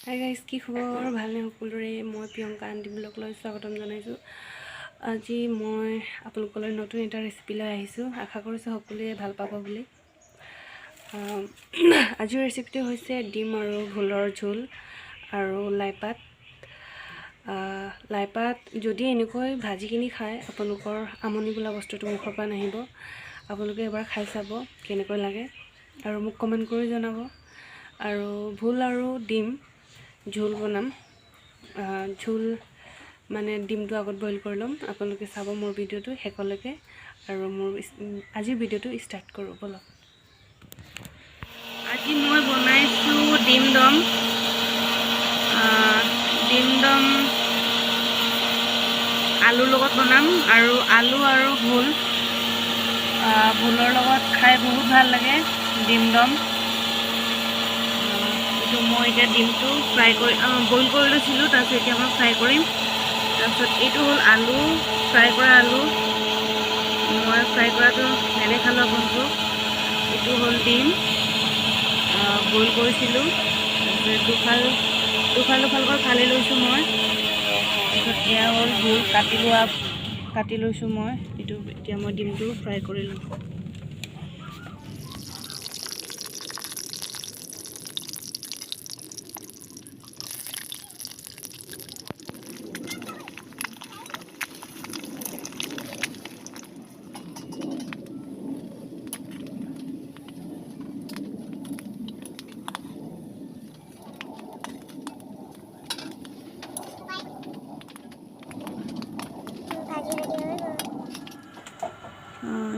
Hi guys, কি খবৰ? ভালনে সকলোৰে? মই প্ৰিয়ংকা আন্টি ব্লগলৈ স্বাগতম জনাইছোঁ। আজি মই আপোনালোকলৈ নতুন এটা ৰেচিপি লৈ আহিছোঁ। আশা কৰিছোঁ সকলোৱে ভাল পাব বুলি। আজিৰ ৰেচিপিটো হৈছে ডিম আৰু ভোলৰ ঝোল আৰু লাইপাত। লাইপাত যদি এনেকৈ ভাজি কিনি খায়, আপোনালোকৰ আমনি বোলা বস্তুটো মুখৰ পৰা নাহিব। আপোনালোকে এবাৰ খাই চাব কেনেকৈ লাগে আৰু মোক কমেণ্ট কৰি জনাব। আৰু ভোল আৰু ডিম ঝোল বনাম। ঝোল মানে ডিমটো আগত বইল কৰি ল'ম। আপোনালোকে চাব মোৰ ভিডিঅ'টো শেষলৈকে আৰু মোৰ আজিৰ ভিডিঅ'টো ষ্টাৰ্ট কৰোঁ ব'লক। আজি মই বনাইছোঁ ডিম দম। আলুৰ লগত বনাম আৰু আলু আৰু ভোলৰ লগত খাই বহুত ভাল লাগে ডিম দম। মই এতিয়া ডিমটো বইল কৰি লৈছিলোঁ, তাৰপিছত এতিয়া মই ফ্ৰাই কৰিম। তাৰপিছত এইটো হ'ল আলু, ফ্ৰাই কৰা আলু। মই ফ্ৰাই কৰাটো নেদেখালোঁ আপোনালোকক। এইটো হ'ল ডিম বইল কৰিছিলোঁ, তাৰপিছত দুফালকৈ ফালি লৈছোঁ মই। তাৰপিছত এয়া হ'ল ভোল কাটি লৈছোঁ মই। এইটো এতিয়া মই ডিমটো ফ্ৰাই কৰি লওঁ।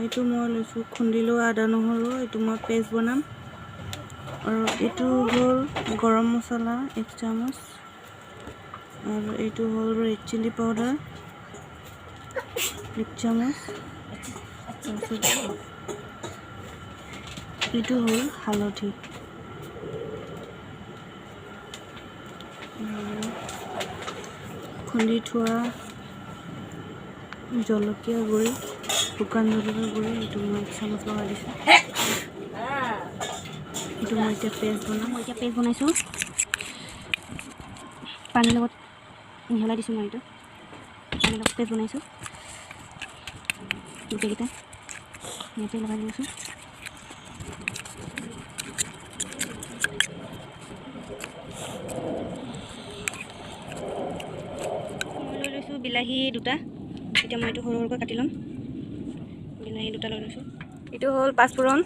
এইটো মই লৈছোঁ খুন্দি লোৱা আদা নহৰু। এইটো মই পেষ্ট বনাম। আৰু এইটো হ'ল গৰম মছলা 1 চামুচ। আৰু এইটো হ'ল ৰেড চিলি পাউডাৰ 1 চামুচ। তাৰপিছত এইটো হ'ল হালধি। খুন্দি থোৱা জলকীয়া গুড়ি, শুকান জলকীয়া গুড়ি, এইটো মই 1 চামুচ লগাই দিছোঁ। এইটো মই এতিয়া পেষ্ট বনাইছোঁ। পানীৰ লগত মিহলাই দিছোঁ মই। এইটো পানীৰ লগত পেষ্ট বনাইছোঁ। গোটেইকেইটা ইয়াতে লগাই লৈছোঁ। মই লৈ লৈছোঁ বিলাহী 2টা। এতিয়া মই এইটো সৰু সৰুকৈ কাটি ল'ম। বিলাহী 2টা লৈ লৈছোঁ। এইটো হ'ল পাঁচফোৰণ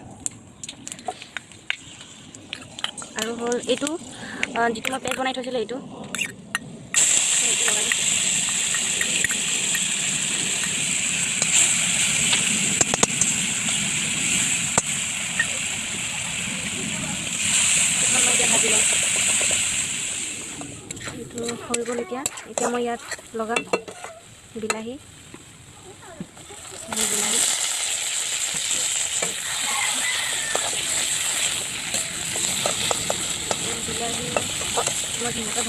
আৰু হ'ল এইটো যিটো মই পেষ্ট বনাই থৈছিলোঁ এইটো লগাই দিছোঁ। ভাজি ল'ম। এইটো হৈ গ'ল। এতিয়া মই ইয়াত লগাম বিলাহী। মই ধুনীয়াকৈ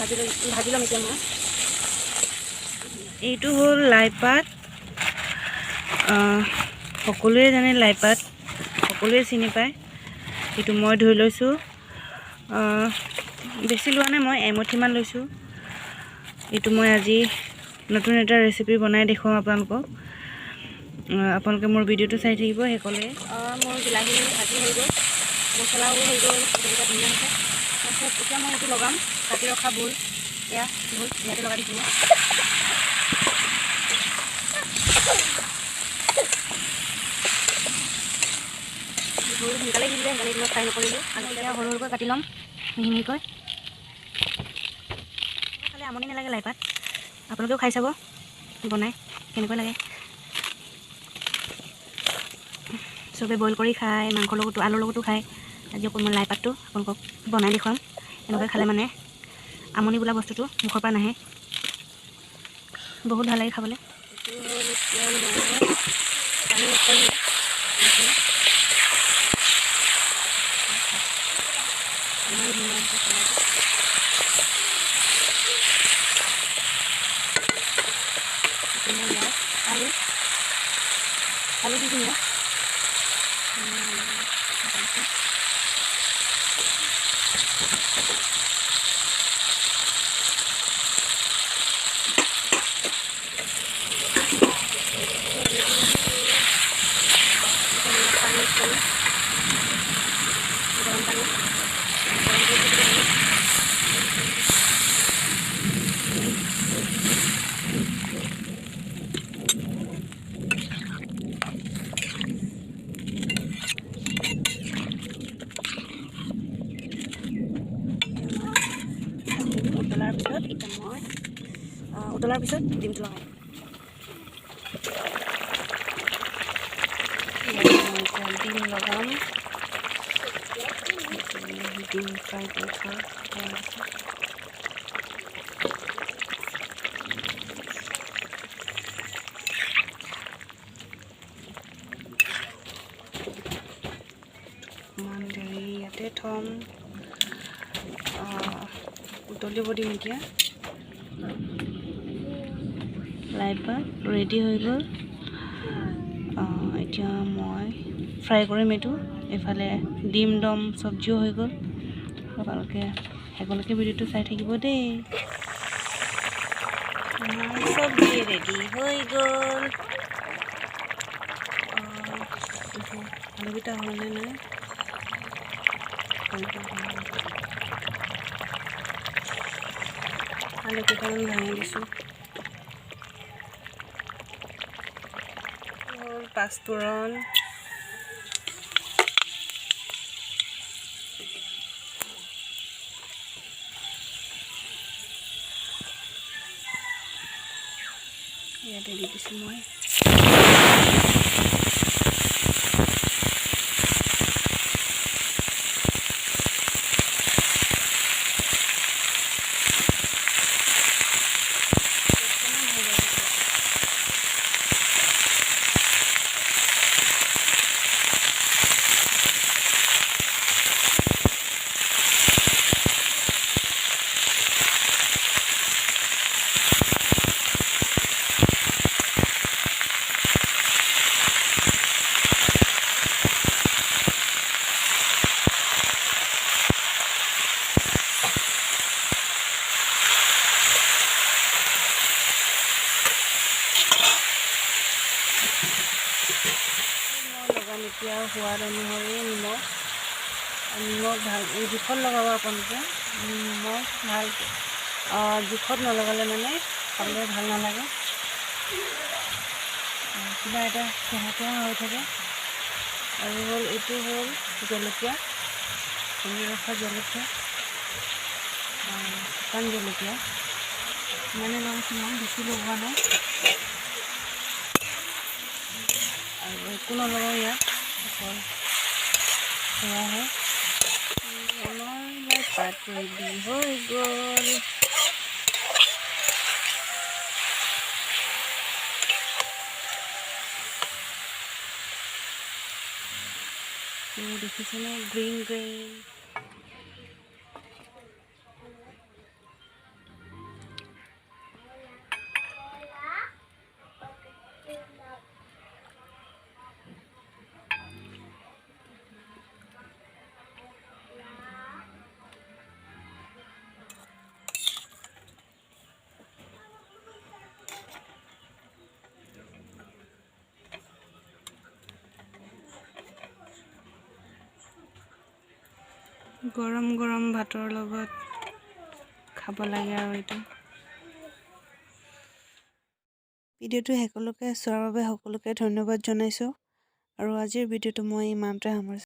ভাজি ল'ম এতিয়া মই। এইটো হ'ল লাইপাত। সকলোৱে জানে লাইপাত, সকলোৱে চিনি পায়। এইটো মই ধুই লৈছোঁ। বেছি লোৱা নাই, মই এমুঠিমান লৈছোঁ। এইটো মই আজি নতুন এটা ৰেচিপি বনাই দেখুৱাম আপোনালোকক। আপোনালোকে মোৰ ভিডিঅ'টো চাই থাকিব শেষলৈ। মোৰ বিলাহী ভাজি হৈ গ'ল, মছলাও হৈ গ'ল, ধুনীয়া হৈছে। তাৰপিছত এতিয়া মই এইটো লগাম কাটি ৰখা ভোল। ভোল ইয়াতে লগাই দিছোঁ মই। ভোল সোনকালে সিজিলে, সেইকাৰণে এইটো ফ্ৰাই নকৰিলোঁ। আৰু এতিয়া সৰু সৰুকৈ কাটি ল'ম মিহি মিহিকৈ। খালে আমনি নালাগে লাইপাত। আপোনালোকেও খাই চাব বনাই কেনেকৈ লাগে। চবে বইল কৰি খায়, মাংসৰ লগতো, আলুৰ লগতো খায়। আজি অকল মই লাইপাতটো আপোনালোকক বনাই দেখুৱাম। এনেকৈ খালে মানে আমনি বোলা বস্তুটো মুখৰ পৰা নাহে। বহুত ভাল লাগে খাবলৈ। আলু দি দিম। উতলাৰ পিছত ডিমটো লগাই ডিম লগাম। ডিম ফ্ৰাই কৰি থোৱা অকণমান দেৰি ইয়াতে থ'ম। উতলিব দিম এতিয়া। লাইবা ৰেডি হৈ গ'ল। এতিয়া মই ফ্ৰাই কৰিম এইটো। এইফালে ডিম দম চব্জিও হৈ গ'ল। আপোনালোকে শেষলৈকে ভিডিঅ'টো চাই থাকিব দেই। চব্জি ৰেডি হৈ গ'ল। আলুকেইটা হ'লনে নাই? আলুকেইটামান ভাঙি দিছোঁ। পাঁচফোৰণ, ইয়াতে দি দিছোঁ মই। এতিয়া সোৱাদ অনুসৰি নিমখ ভাল জোখত লগাব আপোনালোকে। নিমখ ভাল জোখত নলগালে মানে খাবলৈ ভাল নালাগে, কিবা এটা কেঁহা হৈ থাকে। আৰু এইটো হ'ল জলকীয়া, খুন্দি ৰখা জলকীয়া, শুকান জলকীয়া। মানে লগাইছোঁ মই, বেছি লগোৱা নাই। আৰু একো নলগাওঁ ইয়াত, অকল সেয়াহে। আমাৰ পাত ৰেডি হৈ গ'ল। দেখিছেনে? Green green. গৰম গৰম ভাতৰ লগত খাব লাগে। আৰু এইটো ভিডিঅ'টো সকলোকে চোৱাৰ বাবে সকলোকে ধন্যবাদ জনাইছোঁ। আৰু আজিৰ ভিডিঅ'টো মই ইমানতে সামৰিছোঁ।